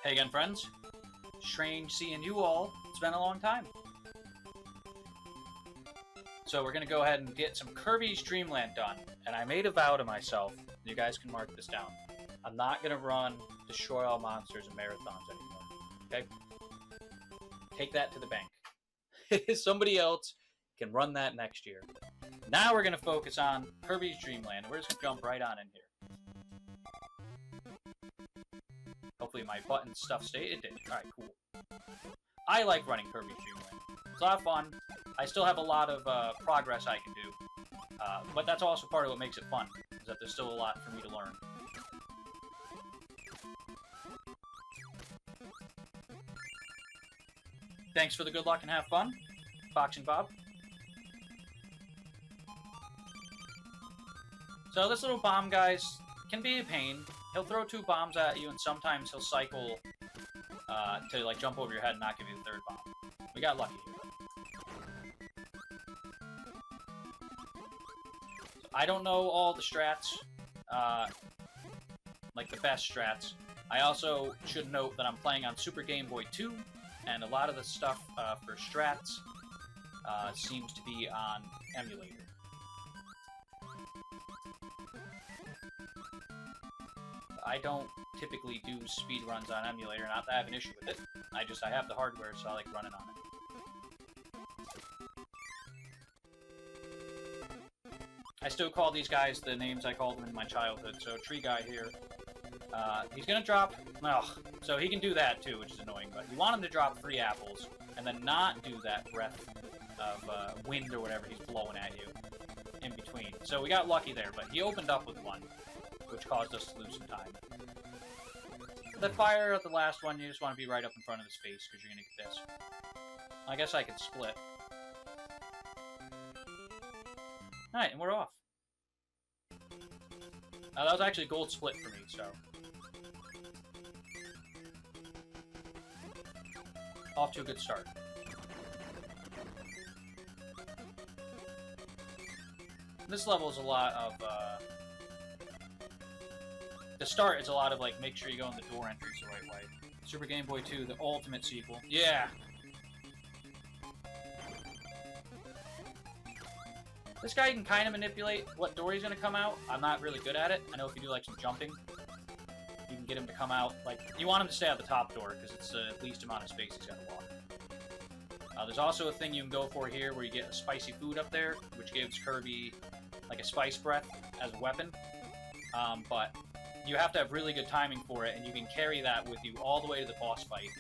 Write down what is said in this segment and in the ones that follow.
Hey again, friends. Strange seeing you all. It's been a long time. So we're going to go ahead and get some Kirby's Dream Land done. And I made a vow to myself. You guys can mark this down. I'm not going to run Destroy All Monsters and Marathons anymore. Okay? Take that to the bank. Somebody else can run that next year. Now we're going to focus on Kirby's Dream Land. We're just going to jump right on in here. Hopefully my button stuff stayed. It did. Alright, cool. I like running Kirby's Dream Land. It's a lot of fun. I still have a lot of progress I can do. But that's also part of what makes it fun, is that there's still a lot for me to learn. Thanks for the good luck and have fun, Boxing Bob. So this little bomb, guys, can be a pain. He'll throw 2 bombs at you, and sometimes he'll cycle to like jump over your head and not give you the 3rd bomb. We got lucky here. So I don't know all the strats, like the best strats. I also should note that I'm playing on Super Game Boy 2, and a lot of the stuff for strats seems to be on emulator. I don't typically do speedruns on emulator, not that I have an issue with it. I have the hardware, so I like running on it. I still call these guys the names I called them in my childhood, so Tree Guy here. He's gonna drop... Ugh, so he can do that too, which is annoying, but you want him to drop 3 apples, and then not do that breath of wind or whatever he's blowing at you in between. So we got lucky there, but he opened up with 1, which caused us to lose some time. The fire at the last one, you just want to be right up in front of his face, because you're going to get this. I guess I could split. Alright, and we're off. That was actually a gold split for me, so... Off to a good start. This level is a lot of, the start is a lot of, like, make sure you go in the door entries the right way. Super Game Boy 2, the ultimate sequel. Yeah! This guy can kind of manipulate what door he's going to come out. I'm not really good at it. I know if you do, like, some jumping, you can get him to come out. Like, you want him to stay at the top door, because it's the least amount of space he's going to walk. There's also a thing you can go for here, where you get a spicy food up there, which gives Kirby, like, a spice breath as a weapon. But you have to have really good timing for it, and you can carry that with you all the way to the boss fight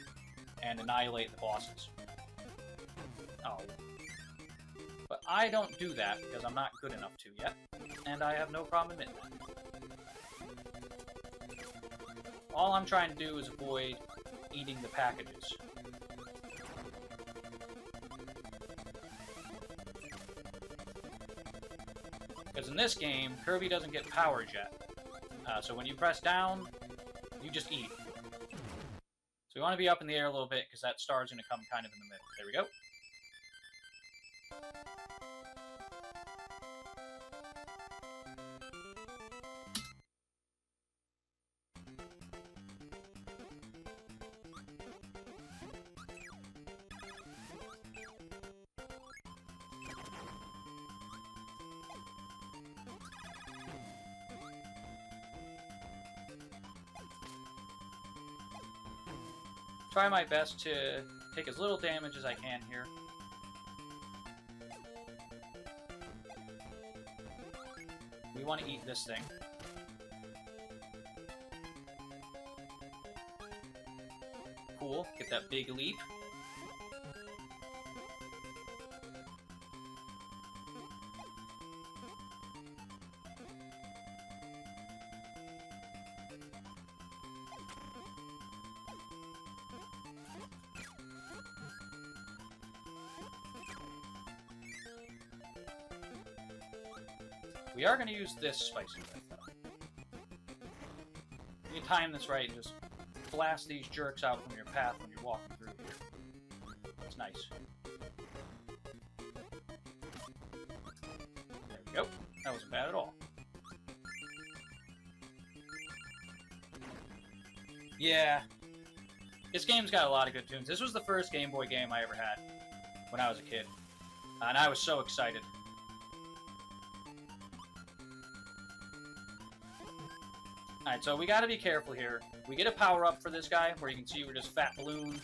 and annihilate the bosses. Oh. But I don't do that because I'm not good enough to yet, and I have no problem admitting that. All I'm trying to do is avoid eating the packages. Because in this game, Kirby doesn't get powers yet. So when you press down, you just eat. So we want to be up in the air a little bit, because that star's going to come kind of in the middle. There we go. Try my best to take as little damage as I can here. We want to eat this thing. Cool. Get that big leap. We are going to use this spicy breath, though. You can time this right and just blast these jerks out from your path when you're walking through here. That's nice. There we go. That wasn't bad at all. Yeah. This game's got a lot of good tunes. This was the first Game Boy game I ever had when I was a kid. And I was so excited. Alright, so we gotta be careful here. We get a power-up for this guy, where you can see we're just Fat Balloon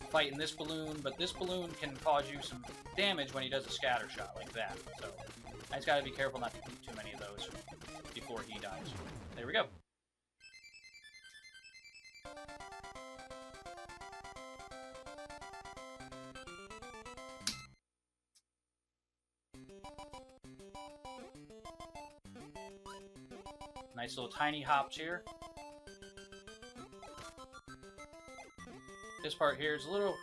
fighting this balloon, but this balloon can cause you some damage when he does a scatter shot like that. So I just gotta be careful not to eat too many of those before he dies. There we go. Nice little tiny hops here. This part here is a little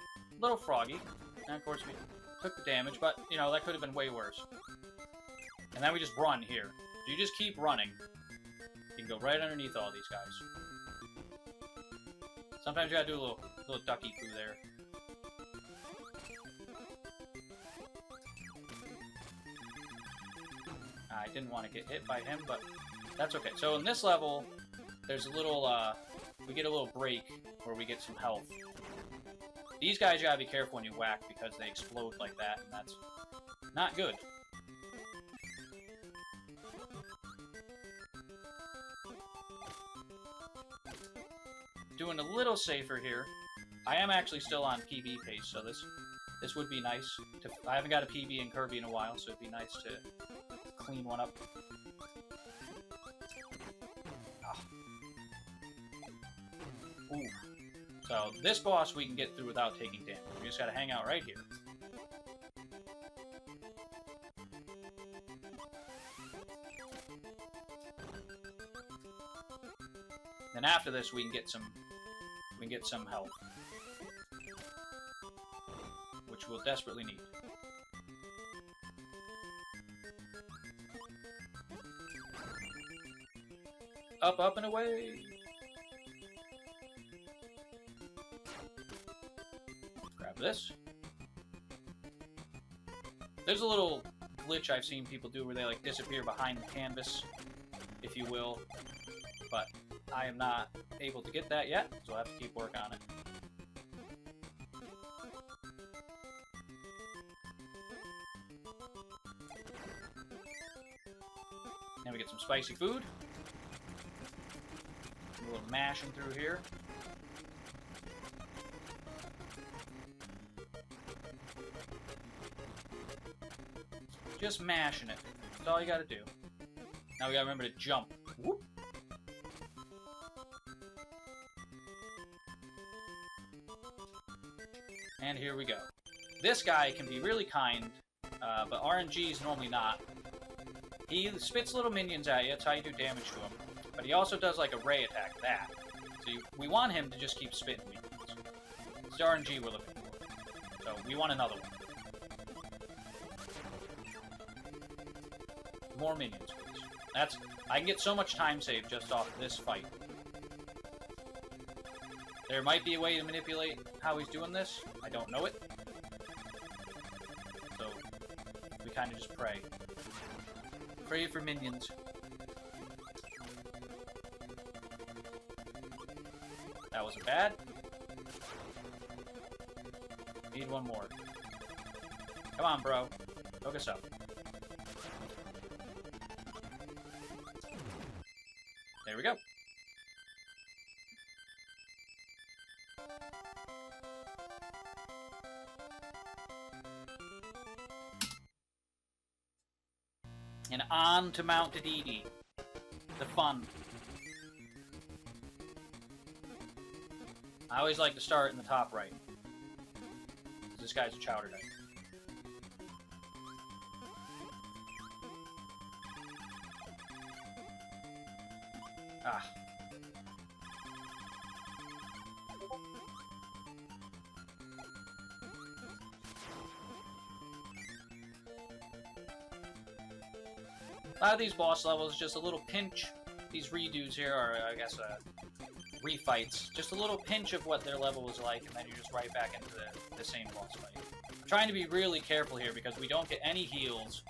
froggy. And of course we took the damage, but, you know, that could have been way worse. And then we just run here. So you just keep running. You can go right underneath all these guys. Sometimes you gotta do a little ducky poo there. I didn't want to get hit by him, but that's okay. So in this level, there's a little, we get a little break where we get some health. These guys you gotta be careful when you whack because they explode like that, and that's not good. Doing a little safer here. I am actually still on PB pace, so this would be nice. I haven't got a PB in Kirby in a while, so it'd be nice to clean one up. Ah. Ooh. So this boss we can get through without taking damage. We just gotta hang out right here. Then after this we can get some health, which we'll desperately need. Up, up, and away! Grab this. There's a little glitch I've seen people do where they, like, disappear behind the canvas, if you will. But I am not able to get that yet, so I'll have to keep working on it. Then we get some spicy food. A little mashing through here. Just mashing it. That's all you gotta do. Now we gotta remember to jump. Whoop. And here we go. This guy can be really kind, but RNG is normally not. He spits little minions at you, that's how you do damage to him. But he also does like a ray attack, that. So we want him to just keep spitting minions. It's the RNG we're looking for. So we want another one. More minions, please. I can get so much time saved just off this fight. There might be a way to manipulate how he's doing this. I don't know it. So we kind of just pray. Pray for minions. That wasn't bad. Need one more. Come on, bro. Hook us up. There we go. And on to Mount Dedede. The fun. I always like to start in the top right. This guy's a chowder knight. Ah. A lot of these boss levels, just a little pinch. These redos here are, I guess, refights. Just a little pinch of what their level was like, and then you're just right back into the same boss fight. I'm trying to be really careful here because we don't get any heals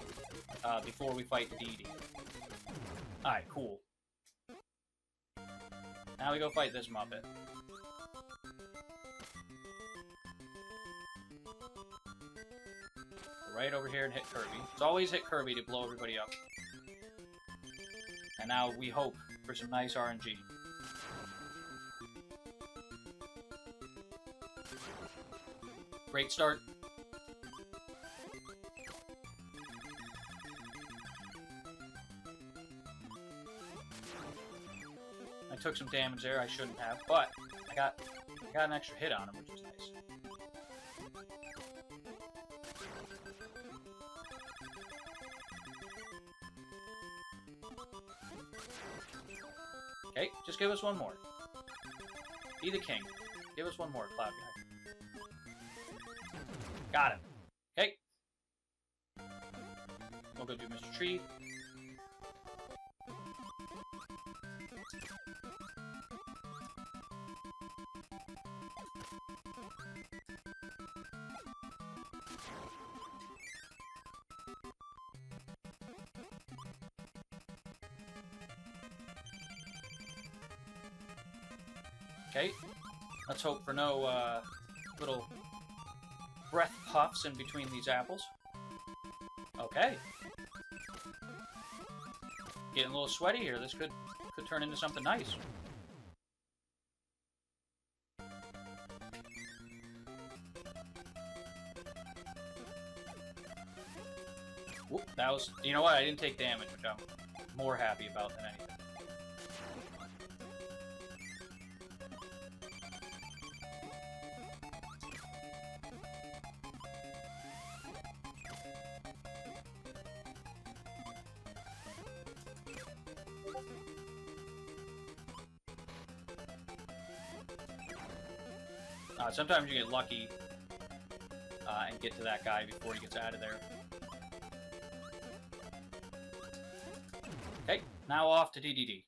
before we fight Dedede. Alright, cool. Now we go fight this Muppet. right over here and hit Kirby. Let's always hit Kirby to blow everybody up. And now we hope for some nice RNG. Great start. I took some damage there I shouldn't have, but I got an extra hit on him, which was nice. Okay, just give us one more. Be the king. Give us one more, Cloud Guy. Got him. Okay. We'll go do Mr. Tree. Okay, let's hope for no little breath puffs in between these apples. Okay. Getting a little sweaty here. This could turn into something nice. Whoop, that was... You know what? I didn't take damage, which I'm more happy about than anything. Sometimes you get lucky and get to that guy before he gets out of there. Okay, now off to DDD.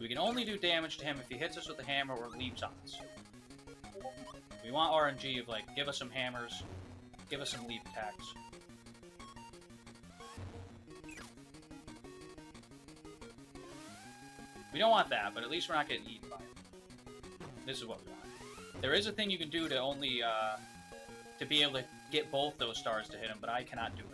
We can only do damage to him if he hits us with a hammer or leaps on us. We want RNG of, like, give us some hammers, give us some leap attacks. We don't want that, but at least we're not getting eaten by him. This is what we want. There is a thing you can do to only, to be able to get both those stars to hit him, but I cannot do it.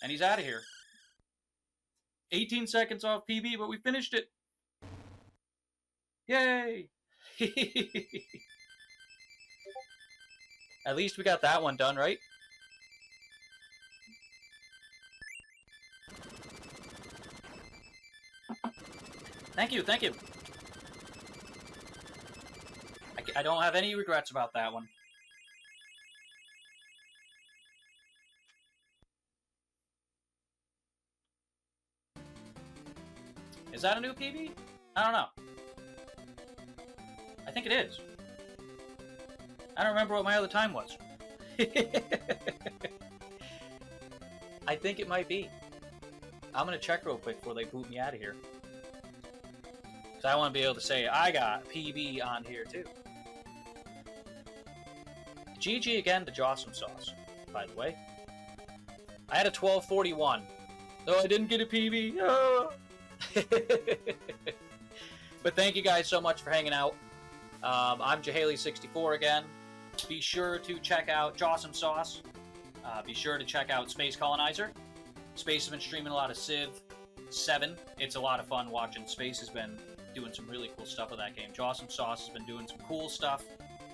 And he's out of here. 18 seconds off PB, but we finished it. Yay! At least we got that one done, right? Thank you, thank you. I don't have any regrets about that one. Is that a new PB? I don't know. I think it is. I don't remember what my other time was. I think it might be. I'm gonna check real quick before they boot me out of here. Because I want to be able to say, I got PB on here too. GG again to Jawsome Sauce, by the way. I had a 1241. Oh, I didn't get a PB. Oh. But thank you guys so much for hanging out. I'm Jahaley64 again. Be sure to check out Jawsome Sauce. Be sure to check out Space Colonizer. Space has been streaming a lot of Civ 7. It's a lot of fun watching. Space has been doing some really cool stuff with that game. Jawsome Sauce has been doing some cool stuff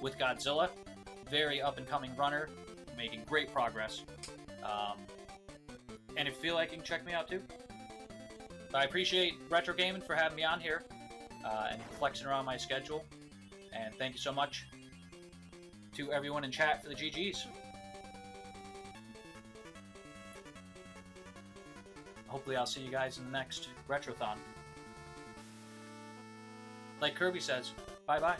with Godzilla. Very up-and-coming runner. Making great progress. And if you feel like you can check me out too. I appreciate Retro Gaming for having me on here and flexing around my schedule. And thank you so much to everyone in chat for the GGs. Hopefully I'll see you guys in the next Retrothon. like Kirby says, bye-bye.